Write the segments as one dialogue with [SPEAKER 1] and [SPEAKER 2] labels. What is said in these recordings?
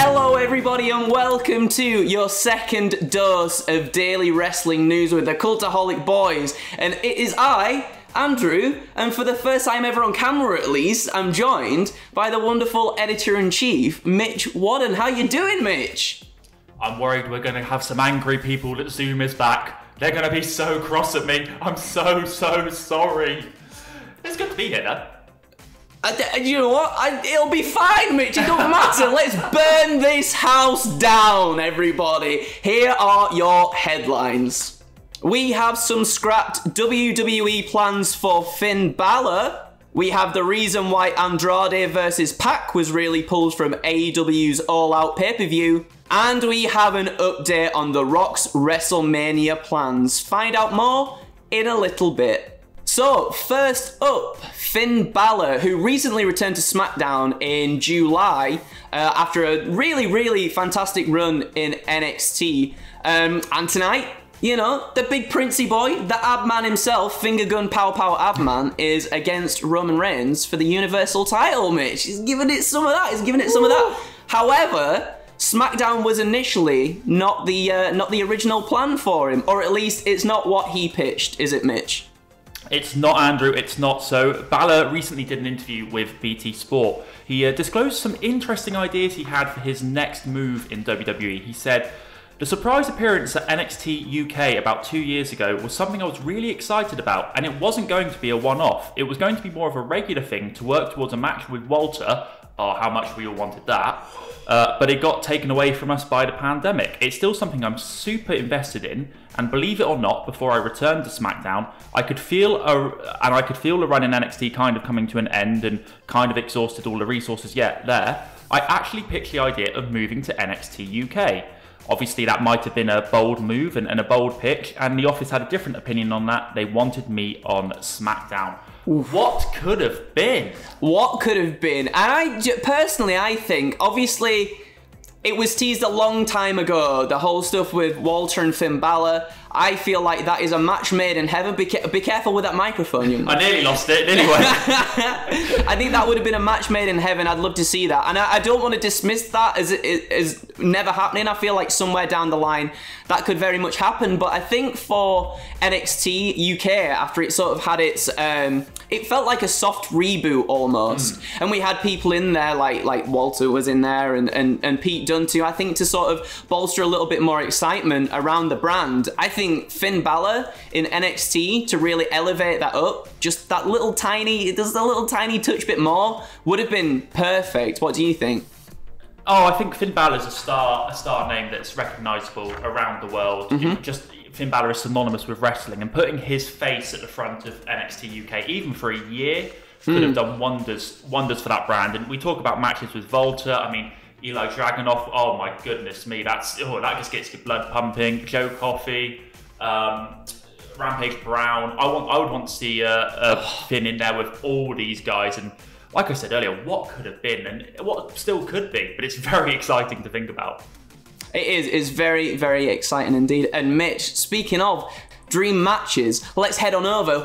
[SPEAKER 1] Hello everybody and welcome to your second dose of daily wrestling news with the Cultaholic boys. And it is I, Andrew, and for the first time ever on camera at least, I'm joined by the wonderful editor-in-chief, Mitch Wadden. How you doing, Mitch?
[SPEAKER 2] I'm worried we're going to have some angry people that Zoom is back. They're going to be so cross at me. I'm so sorry. It's good to be here, though.
[SPEAKER 1] You know what? It'll be fine, Mitch. It don't matter. Let's burn this house down, everybody. Here are your headlines. We have some scrapped WWE plans for Finn Balor. We have the reason why Andrade versus Pac was really pulled from AEW's All Out pay-per-view. And we have an update on The Rock's WrestleMania plans. Find out more in a little bit. So, first up, Finn Balor, who recently returned to SmackDown in July after a really fantastic run in NXT. And tonight, you know, the big princey boy, the ab man himself, finger gun pow pow ab man, is against Roman Reigns for the Universal title, Mitch. He's giving it some of that. He's giving it some of that. However, SmackDown was initially not the original plan for him, or at least it's not what he pitched, is it, Mitch?
[SPEAKER 2] It's not, Andrew, it's not. So Balor recently did an interview with BT Sport. He disclosed some interesting ideas he had for his next move in WWE. He said, "The surprise appearance at NXT UK about 2 years ago was something I was really excited about, and it wasn't going to be a one-off. It was going to be more of a regular thing to work towards a match with Walter." Oh, how much we all wanted that. But it got taken away from us by the pandemic. It's still something I'm super invested in, and believe it or not, before I returned to SmackDown, I could feel the run in NXT kind of coming to an end and kind of exhausted all the resources yet there. I actually pitched the idea of moving to NXT UK. Obviously, that might have been a bold move and a bold pitch, and the office had a different opinion on that. They wanted me on SmackDown. Oof. What could have been?
[SPEAKER 1] What could have been? And personally, I think, obviously, it was teased a long time ago, the whole stuff with Walter and Finn Balor. I feel like that is a match made in heaven. Be careful with that microphone, young man.
[SPEAKER 2] I nearly lost it, anyway.
[SPEAKER 1] I think that would have been a match made in heaven. I'd love to see that. And I don't want to dismiss that as never happening. I feel like somewhere down the line that could very much happen. But I think for NXT UK, after it sort of had its... it felt like a soft reboot almost. And we had people in there, like Walter was in there and Pete Dunne too, I think, to sort of bolster a little bit more excitement around the brand. I think Finn Balor in NXT to really elevate that up, just that little tiny touch bit more, would have been perfect. What do you think?
[SPEAKER 2] Oh, I think Finn Balor's a star name that's recognisable around the world. Finn Balor is synonymous with wrestling, and putting his face at the front of NXT UK, even for a year, could have done wonders for that brand. And we talk about matches with Walter. I mean, Eli Dragunov. Oh my goodness me, that just gets your blood pumping. Joe Coffey, Rampage Brown. I would want to see a Finn in there with all these guys. And like I said earlier, what could have been and what still could be, but it's very exciting to think about.
[SPEAKER 1] It is. It's very exciting indeed. And Mitch, speaking of dream matches, let's head on over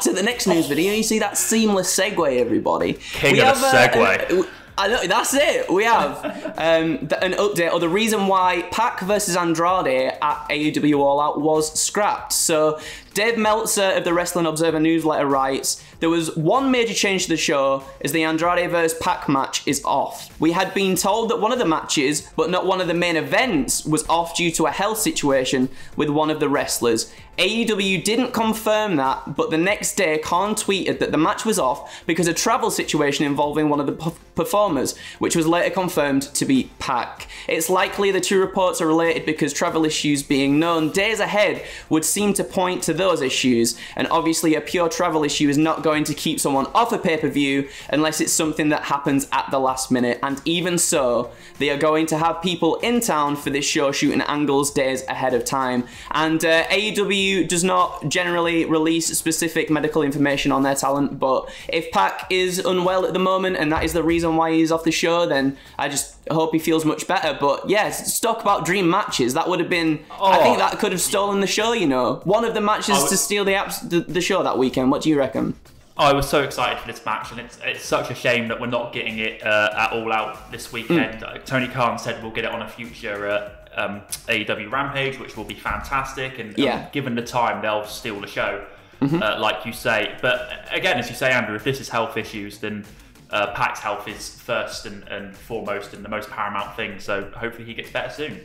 [SPEAKER 1] to the next news video. You see that seamless segue, everybody.
[SPEAKER 2] King of the segue.
[SPEAKER 1] I know, that's it. We have an update, or the reason why Pac versus Andrade at AEW All Out was scrapped. So Dave Meltzer of the Wrestling Observer newsletter writes, "There was one major change to the show, as the Andrade vs Pac match is off. We had been told that one of the matches, but not one of the main events, was off due to a health situation with one of the wrestlers. AEW didn't confirm that, but the next day Khan tweeted that the match was off because of a travel situation involving one of the performers, which was later confirmed to be Pac. It's likely the two reports are related because travel issues being known days ahead would seem to point to those issues, and obviously a pure travel issue is not going to keep someone off a pay-per-view unless it's something that happens at the last minute, and even so, they are going to have people in town for this show shooting angles days ahead of time." And AEW does not generally release specific medical information on their talent, but if Pac is unwell at the moment and that is the reason why he's off the show, then I just hope he feels much better. But yeah, let's talk about dream matches. That would have been, I think that could have stolen the show, you know. One of the matches to steal the show that weekend. What do you reckon?
[SPEAKER 2] I was so excited for this match, and it's such a shame that we're not getting it at All Out this weekend. Tony Khan said we'll get it on a future AEW Rampage, which will be fantastic, and given the time, they'll steal the show, like you say. But again, as you say, Andrew, if this is health issues, then Pac's health is first and foremost and the most paramount thing, so hopefully he gets better soon.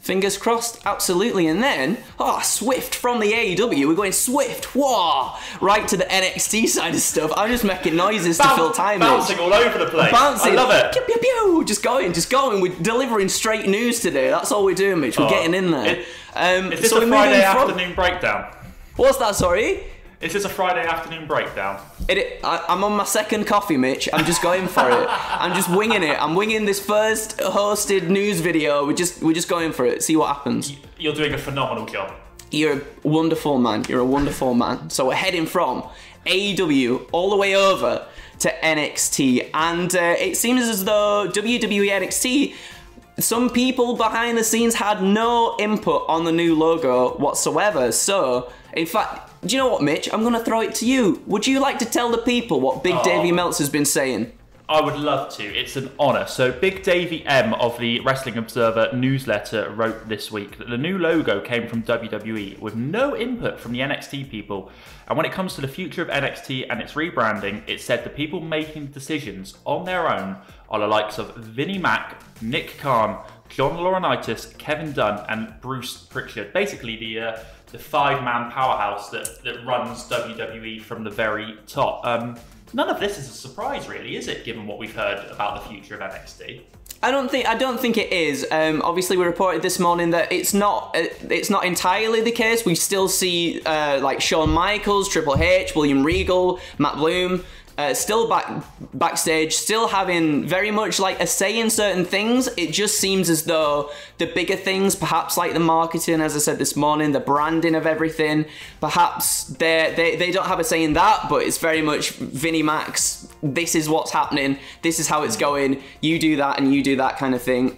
[SPEAKER 1] Fingers crossed, absolutely. And then, swift from the AEW, we're going swift, whoa, right to the NXT side of stuff. I'm just making noises to fill time.
[SPEAKER 2] Bouncing all over the place.
[SPEAKER 1] Bouncing.
[SPEAKER 2] I love it.
[SPEAKER 1] Pew, pew, pew. Just going. We're delivering straight news today. That's all we're doing, Mitch. We're getting in there.
[SPEAKER 2] Is this a Friday afternoon breakdown?
[SPEAKER 1] What's that, sorry?
[SPEAKER 2] Is this a Friday afternoon breakdown?
[SPEAKER 1] I'm on my second coffee, Mitch. I'm just going for it. I'm just winging it. I'm winging this first hosted news video. We're just going for it. See what happens.
[SPEAKER 2] You're doing a phenomenal job.
[SPEAKER 1] You're a wonderful man. You're a wonderful man. So we're heading from AEW all the way over to NXT. And it seems as though WWE NXT, some people behind the scenes had no input on the new logo whatsoever. So, in fact, do you know what, Mitch? I'm going to throw it to you. Would you like to tell the people what Big Davey Meltzer's been saying?
[SPEAKER 2] I would love to. It's an honour. So Big Davey M of the Wrestling Observer newsletter wrote this week that the new logo came from WWE with no input from the NXT people. And when it comes to the future of NXT and its rebranding, it said the people making decisions on their own are the likes of Vinnie Mac, Nick Khan, John Laurinaitis, Kevin Dunn, and Bruce Pritchard. Basically the five-man powerhouse that runs WWE from the very top. None of this is a surprise, really, is it, given what we've heard about the future of NXT?
[SPEAKER 1] I don't think it is. Obviously, we reported this morning that it's not entirely the case. We still see like Shawn Michaels, Triple H, William Regal, Matt Bloom, still backstage, still having very much like a say in certain things. It just seems as though the bigger things, perhaps like the marketing, as I said this morning, the branding of everything, perhaps they don't have a say in that, but it's very much Vinnie Mac's, this is what's happening, this is how it's going, you do that and you do that kind of thing.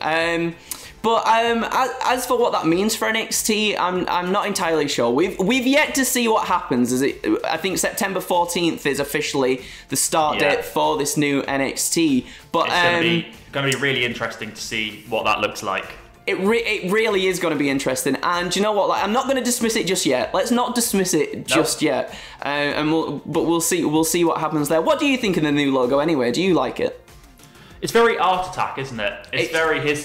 [SPEAKER 1] But as for what that means for NXT, I'm not entirely sure. We've yet to see what happens. I think September 14th is officially the start date for this new NXT. But
[SPEAKER 2] it's going to be really interesting to see what that looks like.
[SPEAKER 1] It really is going to be interesting. And you know what? Like, I'm not going to dismiss it just yet. Let's not dismiss it just yet. We'll see what happens there. What do you think of the new logo anyway? Do you like it?
[SPEAKER 2] It's very Art Attack, isn't it? It's very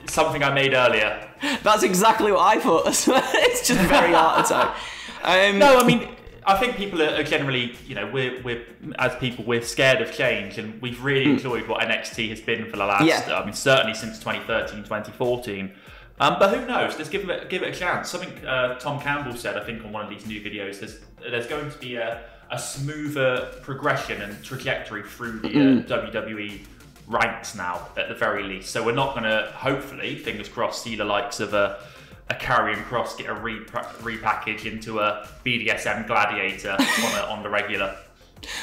[SPEAKER 2] something I made earlier.
[SPEAKER 1] That's exactly what I thought. It's just very Art Attack.
[SPEAKER 2] No, I mean, I think people are generally, we're as people, we're scared of change, and we've really enjoyed what NXT has been for the last, I mean, certainly since 2013, 2014. But who knows? Let's give it a chance. Something Tom Campbell said, I think, on one of these new videos, there's going to be a smoother progression and trajectory through the WWE ranks now, at the very least. So we're not going to, hopefully, fingers crossed, see the likes of a Karrion Kross get a repackage into a BDSM gladiator on the regular.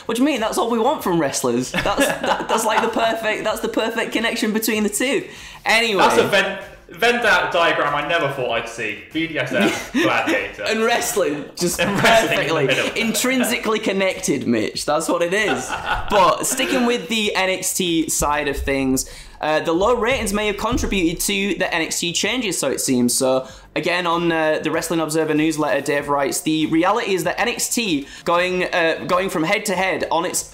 [SPEAKER 1] What do you mean? That's all we want from wrestlers. That's like the perfect connection between the two. Anyway,
[SPEAKER 2] that's a Venn diagram I never thought I'd see. BDSM, gladiator.
[SPEAKER 1] And wrestling. Just perfectly. Intrinsically connected, Mitch. That's what it is. But sticking with the NXT side of things, the low ratings may have contributed to the NXT changes, so it seems. So again, on the Wrestling Observer newsletter, Dave writes, the reality is that NXT going from head to head on its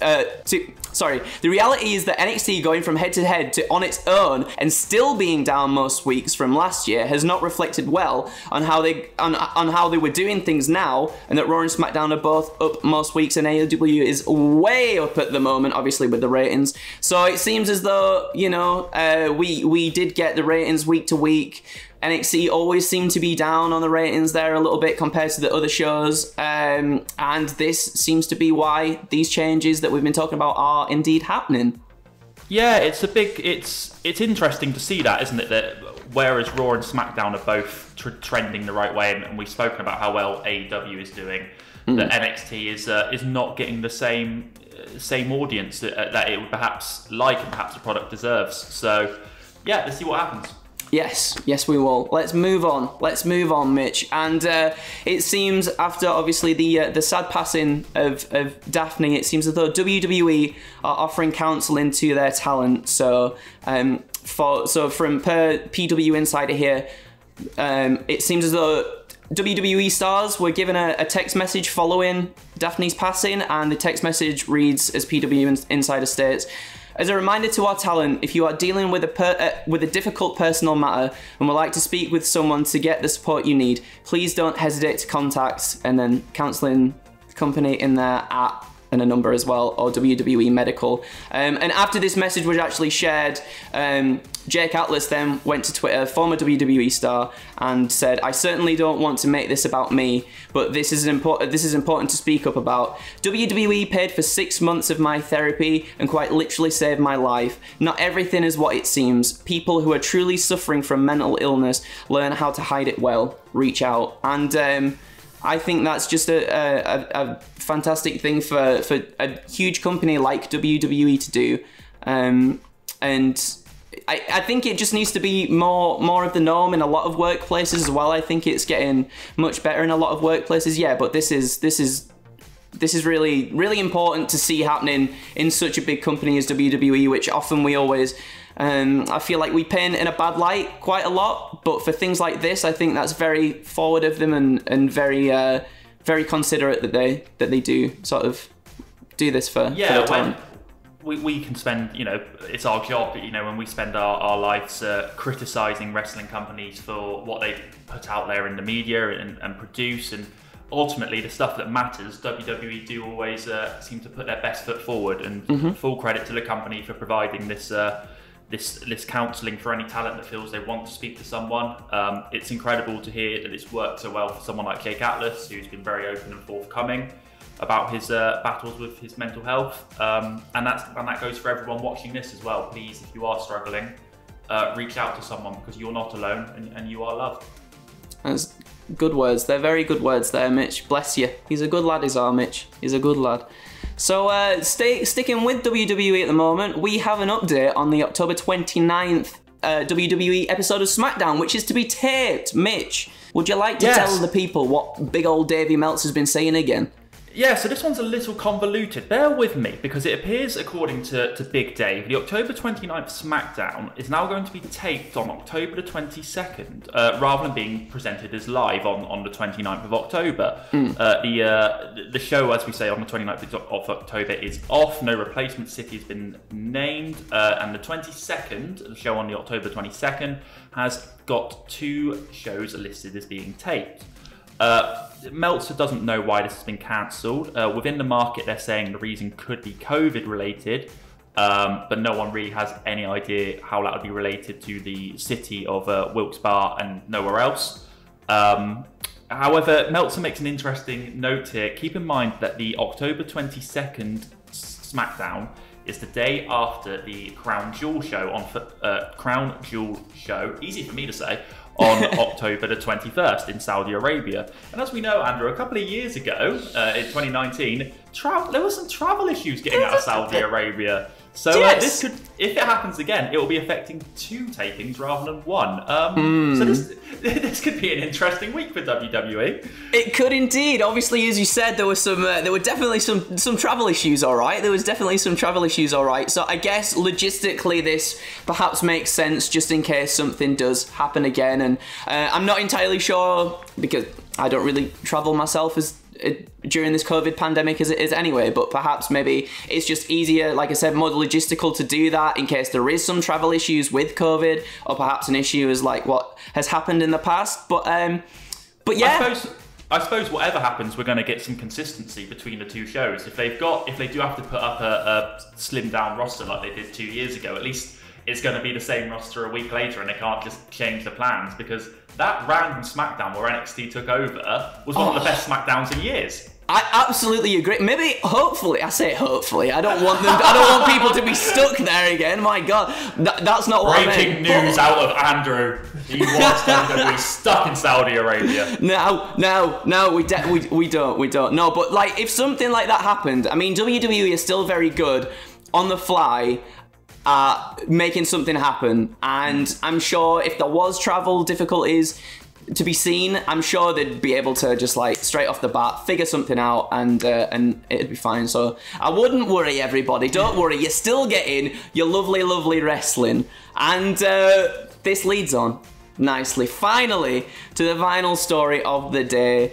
[SPEAKER 1] the reality is that NXT going from head to head to on its own and still being down most weeks from last year has not reflected well on how they were doing things now, and that Raw and SmackDown are both up most weeks and AEW is way up at the moment, obviously with the ratings. So it seems as though, we did get the ratings week to week. NXT always seemed to be down on the ratings there a little bit compared to the other shows, and this seems to be why these changes that we've been talking about are indeed happening.
[SPEAKER 2] Yeah, it's interesting to see that, isn't it? That whereas Raw and SmackDown are both trending the right way, and we've spoken about how well AEW is doing, that NXT is not getting the same audience that it would perhaps like and perhaps the product deserves. So yeah, let's see what happens.
[SPEAKER 1] Yes, we will. Let's move on, Mitch. And it seems after obviously the sad passing of Daphne, it seems as though WWE are offering counselling to their talent. So from per PW Insider here, it seems as though WWE stars were given a text message following Daphne's passing, and the text message reads as PW Insider states: "As a reminder to our talent, if you are dealing with a difficult personal matter and would like to speak with someone to get the support you need, please don't hesitate to contact," and then counselling company in there at and a number as well, or WWE Medical. And after this message was actually shared, Jake Atlas then went to Twitter, former WWE star, and said, "I certainly don't want to make this about me, but this is important to speak up about. WWE paid for 6 months of my therapy and quite literally saved my life. Not everything is what it seems. People who are truly suffering from mental illness learn how to hide it well. Reach out." And I think that's just a fantastic thing for a huge company like WWE to do. And I think it just needs to be more of the norm in a lot of workplaces as well. I think it's getting much better in a lot of workplaces. Yeah, but this is really, really important to see happening in such a big company as WWE, which often we always, I feel like we paint in a bad light quite a lot. But for things like this, I think that's very forward of them and very very considerate that they do sort of do this for the talent.
[SPEAKER 2] We can spend, it's our job, when we spend our lives criticising wrestling companies for what they put out there in the media and produce, and ultimately the stuff that matters, WWE do always seem to put their best foot forward, and full credit to the company for providing this counselling for any talent that feels they want to speak to someone. It's incredible to hear that it's worked so well for someone like Jake Atlas, who's been very open and forthcoming about his battles with his mental health, and that goes for everyone watching this as well. Please, if you are struggling, reach out to someone, because you're not alone and you are loved.
[SPEAKER 1] That's good words. They're very good words there, Mitch. Bless you. He's a good lad, is our Mitch. He's a good lad. So sticking with WWE at the moment, we have an update on the October 29th WWE episode of SmackDown, which is to be taped. Mitch, would you like to tell the people what big old Davey Meltzer's been saying again?
[SPEAKER 2] Yeah, so this one's a little convoluted. Bear with me, because it appears, according to Big Dave, the October 29th SmackDown is now going to be taped on October the 22nd, rather than being presented as live on the 29th of October. The show, as we say, on the 29th of October is off. No replacement city has been named. And the 22nd, the show on the October 22nd, has got 2 shows listed as being taped. Meltzer doesn't know why this has been cancelled. Within the market, they're saying the reason could be COVID related, but no one really has any idea how that would be related to the city of Wilkes-Barre and nowhere else. However, Meltzer makes an interesting note here. Keep in mind that the October 22nd SmackDown is the day after the Crown Jewel show easy for me to say, on October the 21st in Saudi Arabia. And as we know, Andrew, a couple of years ago, in 2019, there were some travel issues getting out of Saudi Arabia. So this could, if it happens again, it will be affecting 2 tapings rather than 1. So this could be an interesting week for WWE.
[SPEAKER 1] It could indeed. Obviously, as you said, there were definitely some travel issues. All right, there was definitely some travel issues. All right, so I guess logistically this perhaps makes sense, just in case something does happen again. And I'm not entirely sure, because I don't really travel myself during this COVID pandemic as it is anyway, but perhaps maybe it's just easier, like I said, more logistical to do that in case there is some travel issues with COVID, or perhaps an issue is like what has happened in the past. But yeah.
[SPEAKER 2] I suppose whatever happens, we're going to get some consistency between the 2 shows. If they do have to put up a slimmed down roster like they did 2 years ago, at least it's going to be the same roster a week later, and they can't just change the plans, because that random SmackDown where NXT took over was one of the best SmackDowns in years.
[SPEAKER 1] I absolutely agree. Maybe, hopefully, I say hopefully. I don't want people to be stuck there again. My God, that's not what I meant.
[SPEAKER 2] Breaking news out of Andrew. He wants WWE stuck in Saudi Arabia.
[SPEAKER 1] No, we don't. No, but like, if something like that happened, I mean, WWE is still very good on the fly at making something happen. And I'm sure if there was travel difficulties to be seen, I'm sure they'd be able to just like straight off the bat figure something out, and it'd be fine. So I wouldn't worry, everybody. Don't worry. You're still getting your lovely, lovely wrestling. And this leads on nicely, finally, to the final story of the day.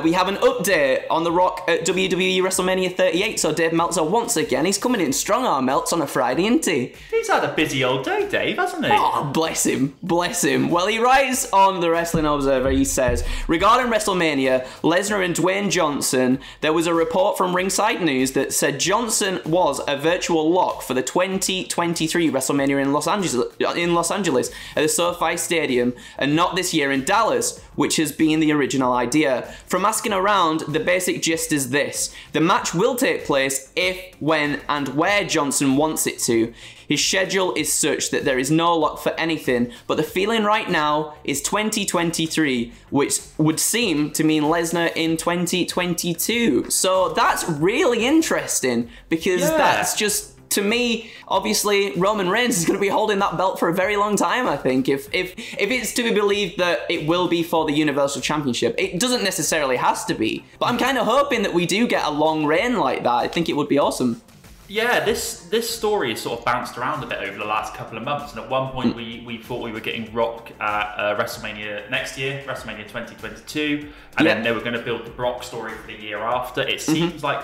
[SPEAKER 1] We have an update on The Rock at WWE WrestleMania 38. So Dave Meltzer, once again, he's coming in strong, our Melts, on a Friday, isn't he?
[SPEAKER 2] He's had a busy old day, Dave, hasn't he?
[SPEAKER 1] Oh, bless him, bless him. Well, he writes on the Wrestling Observer, he says, regarding WrestleMania, Lesnar and Dwayne Johnson, there was a report from Ringside News that said Johnson was a virtual lock for the 2023 WrestleMania in Los Angeles at the SoFi Stadium, and not this year in Dallas, which has been the original idea. From asking around, the basic gist is this. The match will take place if, when, and where Johnson wants it to. His schedule is such that there is no lock for anything, but the feeling right now is 2023, which would seem to mean Lesnar in 2022. So that's really interesting, because that's just... To me, obviously, Roman Reigns is going to be holding that belt for a very long time, I think. If it's to be believed that it will be for the Universal Championship, it doesn't necessarily has to be. But I'm kind of hoping that we do get a long reign like that. I think it would be awesome.
[SPEAKER 2] Yeah, this story has sort of bounced around a bit over the last couple of months, and at one point we thought we were getting Rock at WrestleMania next year, WrestleMania 2022, and then they were going to build the Brock story for the year after. It seems like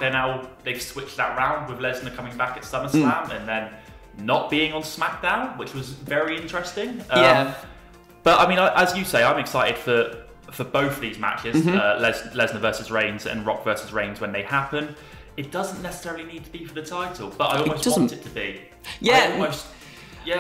[SPEAKER 2] they've switched that round with Lesnar coming back at SummerSlam and then not being on SmackDown, which was very interesting. But I mean, as you say, I'm excited for both these matches, Lesnar versus Reigns and Rock versus Reigns when they happen. It doesn't necessarily need to be for the title, but I almost want it to be.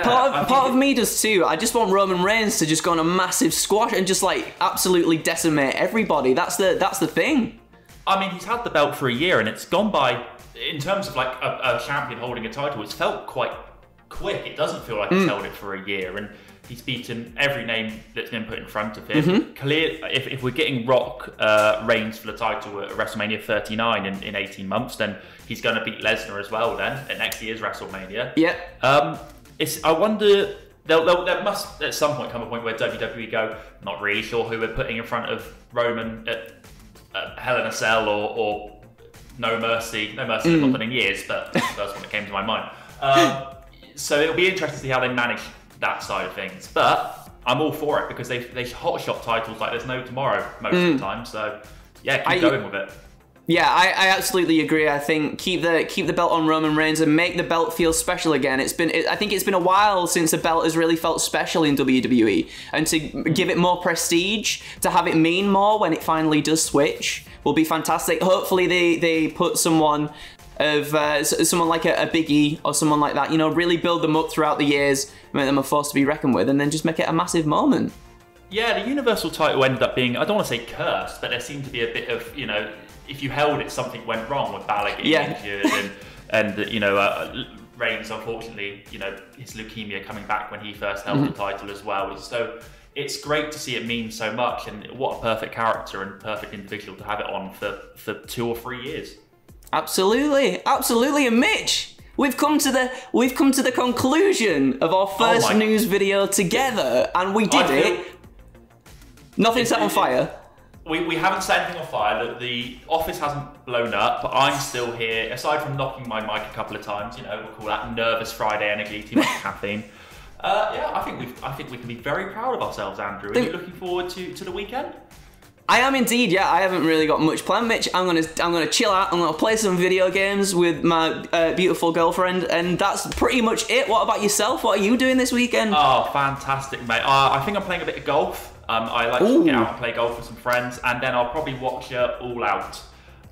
[SPEAKER 1] Part of me does too. I just want Roman Reigns to just go on a massive squash and just like absolutely decimate everybody. That's the thing.
[SPEAKER 2] I mean, he's had the belt for a year, and it's gone by, in terms of like a champion holding a title, it's felt quite quick. It doesn't feel like he's held it for a year, and he's beaten every name that's been put in front of him. If we're getting Rock Reigns for the title at WrestleMania 39 in 18 months, then he's going to beat Lesnar as well then at next year's WrestleMania. I wonder, there must at some point come a point where WWE go, not really sure who we're putting in front of Roman at Hell in a Cell or No Mercy. No Mercy I've not done in years, but that's the first one that came to my mind. So it'll be interesting to see how they manage that side of things, but I'm all for it because they hot shot titles like there's no tomorrow most of the time. So yeah, keep going with it.
[SPEAKER 1] Yeah, I absolutely agree. I think keep the belt on Roman Reigns and make the belt feel special again. I think it's been a while since a belt has really felt special in WWE, and to give it more prestige, to have it mean more when it finally does switch, will be fantastic. Hopefully they put someone like a Big E or someone like that, you know, really build them up throughout the years, make them a force to be reckoned with, and then just make it a massive moment.
[SPEAKER 2] Yeah, the Universal title ended up being, I don't want to say cursed, but there seemed to be a bit of, you know, if you held it, something went wrong with Balor getting injured, and you know, Reigns, unfortunately, you know, his leukemia coming back when he first held the title as well. So it's great to see it mean so much, and what a perfect character and perfect individual to have it on for 2 or 3 years. Absolutely,
[SPEAKER 1] absolutely. And Mitch, we've come to the conclusion of our first news video together, and we did it. Nothing set on fire.
[SPEAKER 2] We haven't set anything on fire. The office hasn't blown up, but I'm still here. Aside from knocking my mic a couple of times, you know, we'll call that nervous Friday energy, too much caffeine. Yeah, I think we can be very proud of ourselves, Andrew. Are you looking forward to the weekend?
[SPEAKER 1] I am indeed, yeah. I haven't really got much planned, Mitch. I'm gonna chill out. I'm gonna play some video games with my beautiful girlfriend, and that's pretty much it. What about yourself? What are you doing this weekend?
[SPEAKER 2] Oh, fantastic, mate. I think I'm playing a bit of golf. I like to get out and play golf with some friends, and then I'll probably watch All Out.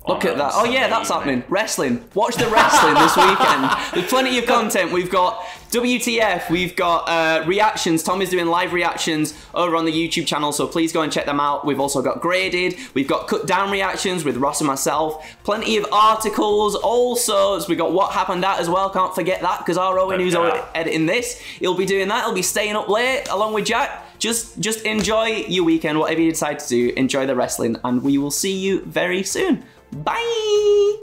[SPEAKER 1] Look at that. Oh yeah, that's happening. Wrestling. Watch the wrestling this weekend. There's plenty of content. We've got WTF, we've got reactions. Tom is doing live reactions over on the YouTube channel, so please go and check them out. We've also got graded. We've got cut down reactions with Ross and myself. Plenty of articles. Also, so we got what happened at as well. Can't forget that, because our Owen, who's editing this, he'll be doing that. He'll be staying up late along with Jack. Just enjoy your weekend, whatever you decide to do. Enjoy the wrestling, and we will see you very soon. Bye!